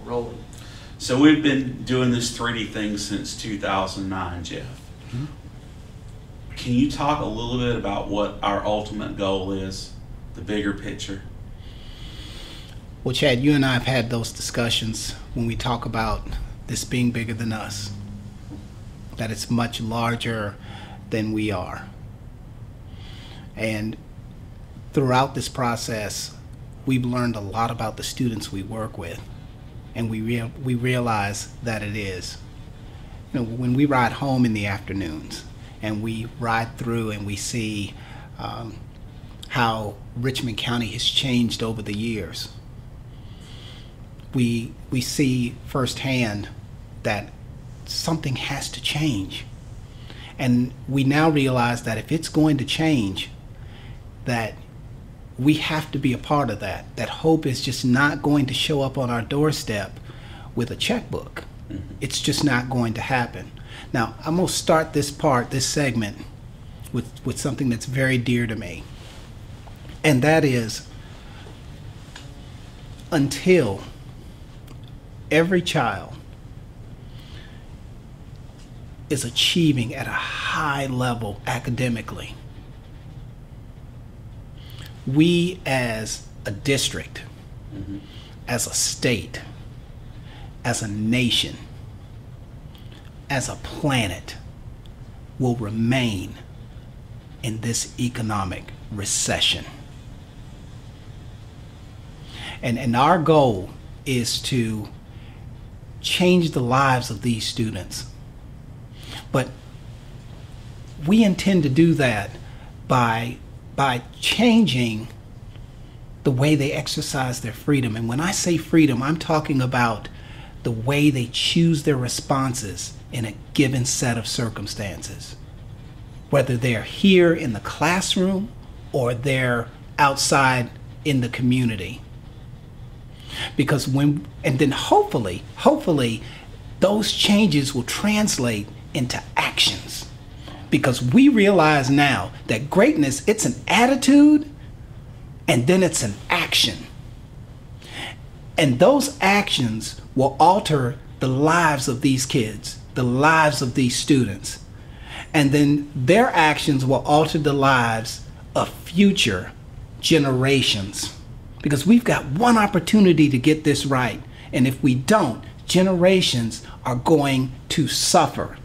Rolling. So we've been doing this 3D thing since 2009, Jeff. Mm-hmm. Can you talk a little bit about what our ultimate goal is, the bigger picture? Well, Chad, you and I have had those discussions when we talk about this being bigger than us, that it's much larger than we are. And throughout this process, we've learned a lot about the students we work with, and we realize that it is. You know, when we ride home in the afternoons and we ride through and we see how Richmond County has changed over the years, we see firsthand that something has to change. And we now realize that if it's going to change, that we have to be a part of that. That hope is just not going to show up on our doorstep with a checkbook. Mm-hmm. It's just not going to happen. Now, I'm going to start this segment, with something that's very dear to me. And that is, until every child is achieving at a high level academically, we as a district, mm-hmm. as a state, as a nation, as a planet, will remain in this economic recession. And our goal is to change the lives of these students. But we intend to do that by changing the way they exercise their freedom. And when I say freedom, I'm talking about the way they choose their responses in a given set of circumstances. Whether they're here in the classroom or they're outside in the community. Because and then hopefully, those changes will translate into actions. Because we realize now that greatness, it's an attitude and then it's an action. And those actions will alter the lives of these kids, the lives of these students. And then their actions will alter the lives of future generations. Because we've got one opportunity to get this right. And if we don't, generations are going to suffer.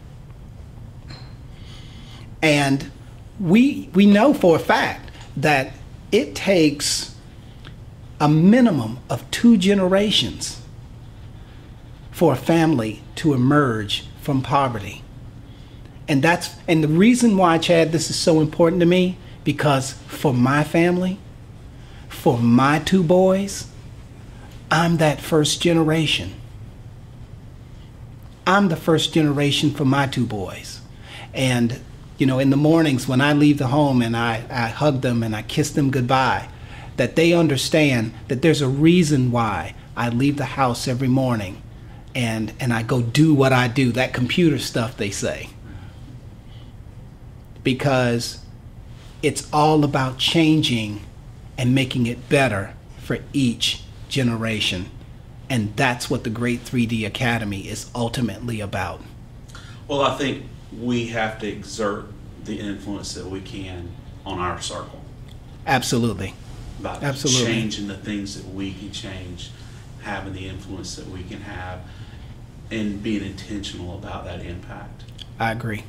And we know for a fact that it takes a minimum of 2 generations for a family to emerge from poverty. And the reason why, Chad, this is so important to me, because for my family, for my 2 boys, I'm that first generation. I'm the first generation for my 2 boys. And, you know, in the mornings when I leave the home and I hug them and I kiss them goodbye, that they understand that there's a reason why I leave the house every morning and I go do what I do, that computer stuff they say. Because it's all about changing and making it better for each generation. And that's what the Great 3D Academy is ultimately about. Well, I think we have to exert the influence that we can on our circle. Absolutely. About Absolutely. Changing the things that we can change, having the influence that we can have, and being intentional about that impact. I agree.